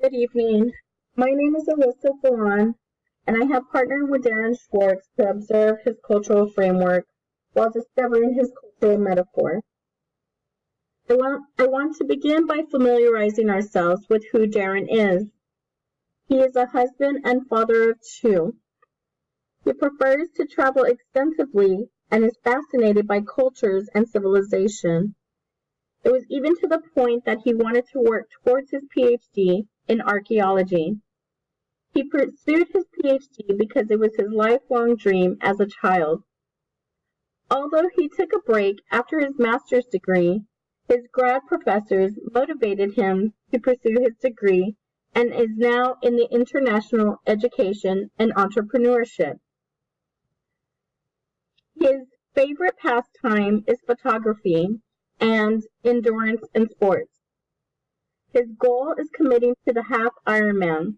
Good evening. My name is Alyssa Salon, and I have partnered with Darin Schwartz to observe his cultural framework while discovering his cultural metaphor. I want to begin by familiarizing ourselves with who Darin is. He is a husband and father of two. He prefers to travel extensively and is fascinated by cultures and civilization. It was even to the point that he wanted to work towards his PhD in archaeology. He pursued his PhD because it was his lifelong dream as a child. Although he took a break after his master's degree, his grad professors motivated him to pursue his degree and is now in the international education and entrepreneurship. His favorite pastime is photography and endurance in sports. His goal is committing to the half Ironman.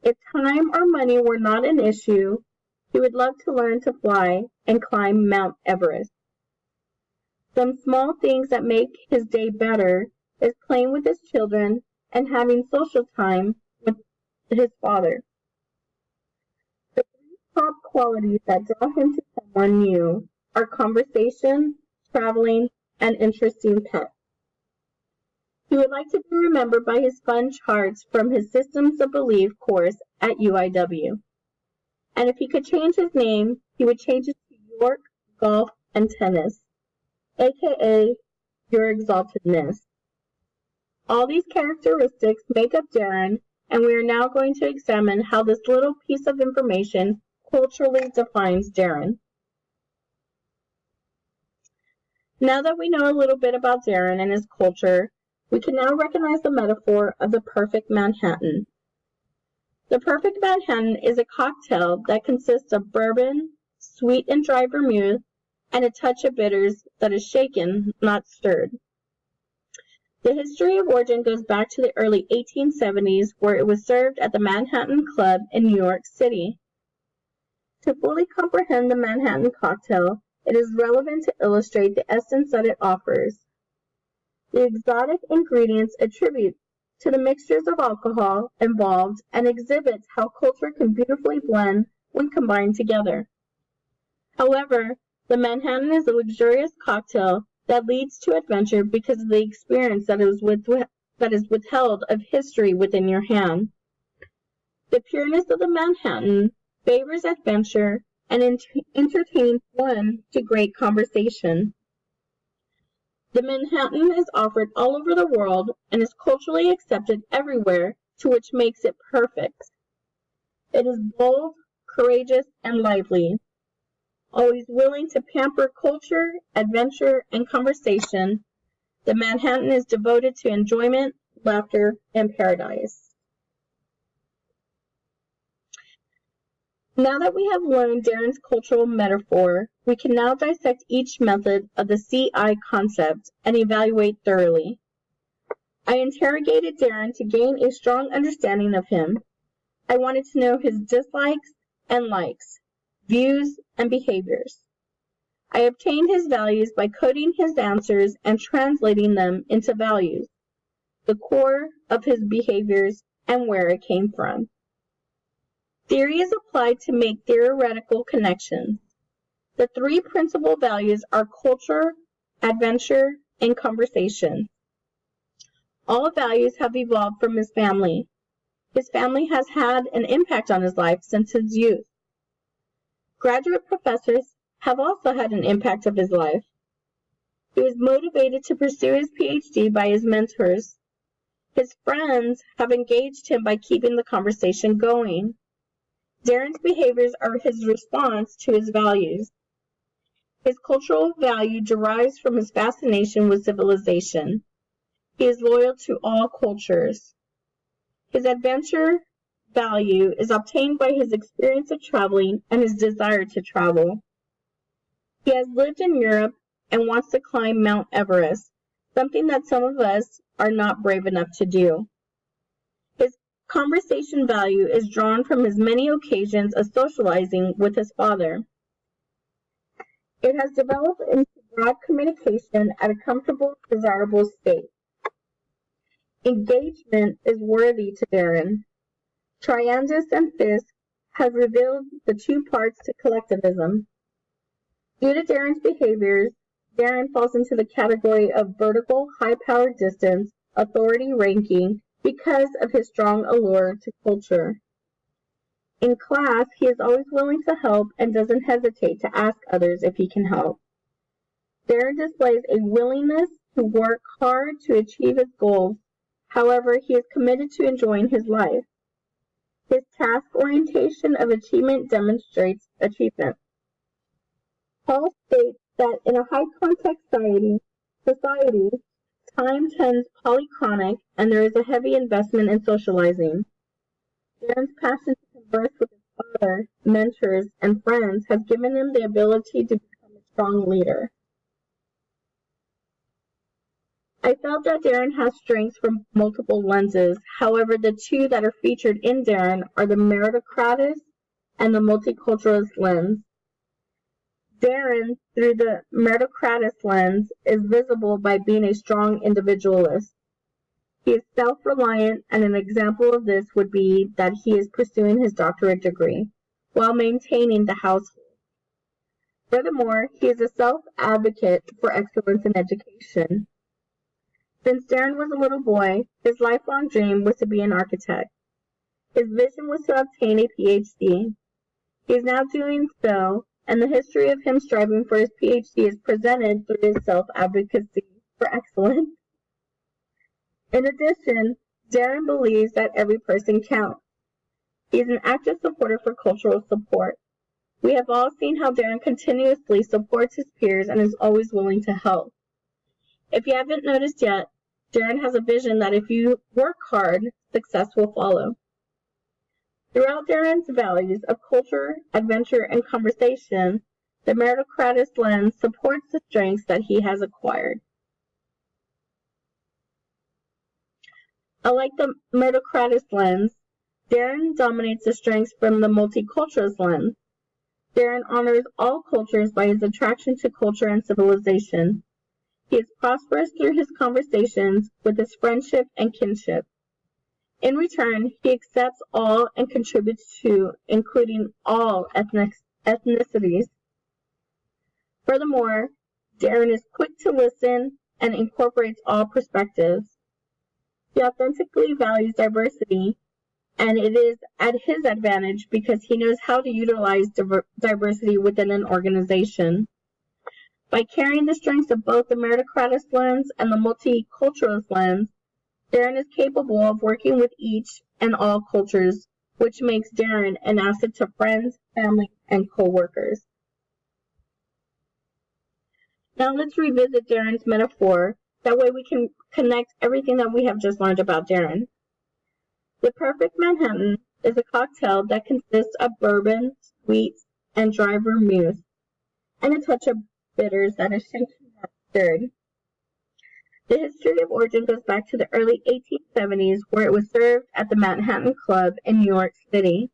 If time or money were not an issue, he would love to learn to fly and climb Mount Everest. Some small things that make his day better is playing with his children and having social time with his father. The three top qualities that draw him to someone new are conversation, traveling, and interesting pets. He would like to be remembered by his fun charts from his Systems of Belief course at UIW. And if he could change his name, he would change it to York Golf and Tennis, aka Your Exaltedness. All these characteristics make up Darin, and we are now going to examine how this little piece of information culturally defines Darin. Now that we know a little bit about Darin and his culture, we can now recognize the metaphor of the perfect Manhattan. The perfect Manhattan is a cocktail that consists of bourbon, sweet and dry vermouth, and a touch of bitters that is shaken, not stirred. The history of origin goes back to the early 1870s, where it was served at the Manhattan Club in New York City. To fully comprehend the Manhattan cocktail, it is relevant to illustrate the essence that it offers. The exotic ingredients attribute to the mixtures of alcohol involved and exhibits how culture can beautifully blend when combined together. However, the Manhattan is a luxurious cocktail that leads to adventure because of the experience that is withheld of history within your hand. The pureness of the Manhattan favors adventure and entertains one to great conversation. The Manhattan is offered all over the world and is culturally accepted everywhere, to which makes it perfect. It is bold, courageous, and lively, always willing to pamper culture, adventure, and conversation. The Manhattan is devoted to enjoyment, laughter, and paradise. Now that we have learned Darin's cultural metaphor, we can now dissect each method of the CI concept and evaluate thoroughly. I interrogated Darin to gain a strong understanding of him. I wanted to know his dislikes and likes, views and behaviors. I obtained his values by coding his answers and translating them into values, the core of his behaviors and where it came from. Theory is applied to make theoretical connections. The three principal values are culture, adventure, and conversation. All values have evolved from his family. His family has had an impact on his life since his youth. Graduate professors have also had an impact of his life. He was motivated to pursue his PhD by his mentors. His friends have engaged him by keeping the conversation going. Darin's behaviors are his response to his values. His cultural value derives from his fascination with civilization. He is loyal to all cultures. His adventure value is obtained by his experience of traveling and his desire to travel. He has lived in Europe and wants to climb Mount Everest, something that some of us are not brave enough to do. His conversation value is drawn from his many occasions of socializing with his father. It has developed into broad communication at a comfortable, desirable state. Engagement is worthy to Darin. Triandus and Fisk have revealed the two parts to collectivism. Due to Darin's behaviors, Darin falls into the category of vertical, high-powered distance, authority ranking because of his strong allure to culture. In class, he is always willing to help and doesn't hesitate to ask others if he can help. Darin displays a willingness to work hard to achieve his goals. However, he is committed to enjoying his life. His task orientation of achievement demonstrates achievement. Paul states that in a high-context society, time tends polychronic and there is a heavy investment in socializing. Darin's passion to converse with his father, mentors, and friends has given him the ability to become a strong leader. I felt that Darin has strengths from multiple lenses. However, the two that are featured in Darin are the meritocratus and the multiculturalist lens. Darin, through the meritocratus lens, is visible by being a strong individualist. He is self-reliant, and an example of this would be that he is pursuing his doctorate degree while maintaining the household. Furthermore, he is a self-advocate for excellence in education. Since Darin was a little boy, his lifelong dream was to be an architect. His vision was to obtain a PhD. He is now doing so, and the history of him striving for his PhD is presented through his self-advocacy for excellence. In addition, Darin believes that every person counts. He is an active supporter for cultural support. We have all seen how Darin continuously supports his peers and is always willing to help. If you haven't noticed yet, Darin has a vision that if you work hard, success will follow. Throughout Darin's values of culture, adventure, and conversation, the meritocratus lens supports the strengths that he has acquired. Unlike the meritocratus lens, Darin dominates the strengths from the multiculturalist lens. Darin honors all cultures by his attraction to culture and civilization. He is prosperous through his conversations with his friendship and kinship. In return, he accepts all and contributes to, including all ethnicities. Furthermore, Darin is quick to listen and incorporates all perspectives. He authentically values diversity, and it is at his advantage because he knows how to utilize diversity within an organization. By carrying the strengths of both the meritocratus lens and the multiculturalist lens, Darin is capable of working with each and all cultures, which makes Darin an asset to friends, family, and co-workers. Now let's revisit Darin's metaphor. That way we can connect everything that we have just learned about Darin. The perfect Manhattan is a cocktail that consists of bourbon, sweets, and dry vermouth, and a touch of bitters that is shaken and stirred. The history of origin goes back to the early 1870s, where it was served at the Manhattan Club in New York City.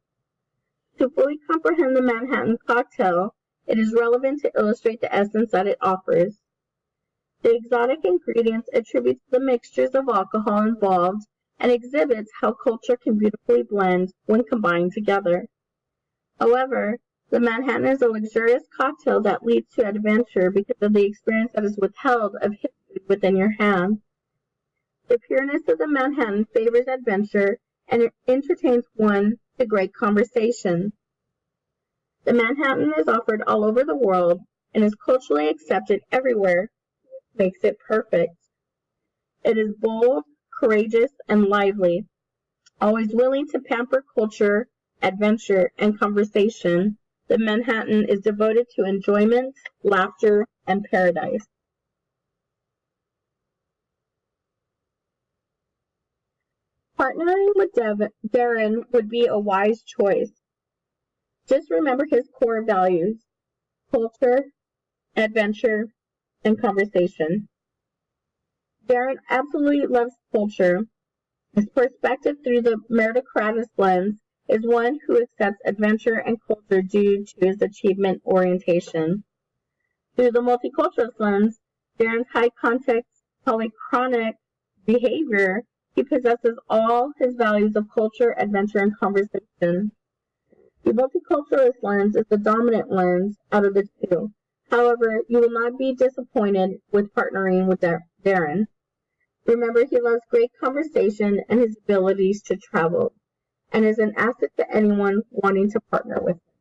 To fully comprehend the Manhattan cocktail, it is relevant to illustrate the essence that it offers. The exotic ingredients attribute to the mixtures of alcohol involved and exhibits how culture can beautifully blend when combined together. However, the Manhattan is a luxurious cocktail that leads to adventure because of the experience that is withheld of history within your hand. The pureness of the Manhattan favors adventure and it entertains one to great conversation. The Manhattan is offered all over the world and is culturally accepted everywhere, which makes it perfect. It is bold, courageous, and lively, always willing to pamper culture, adventure, and conversation. The Manhattan is devoted to enjoyment, laughter, and paradise. Partnering with Darin would be a wise choice. Just remember his core values: culture, adventure, and conversation. Darin absolutely loves culture. His perspective through the meritocratus lens is one who accepts adventure and culture due to his achievement orientation. Through the multiculturalist lens, Darin's high-context, polychronic behavior He possesses all his values of culture, adventure, and conversation. The multiculturalist lens is the dominant lens out of the two. However, you will not be disappointed with partnering with Darin. Remember, he loves great conversation and his abilities to travel, and is an asset to anyone wanting to partner with him.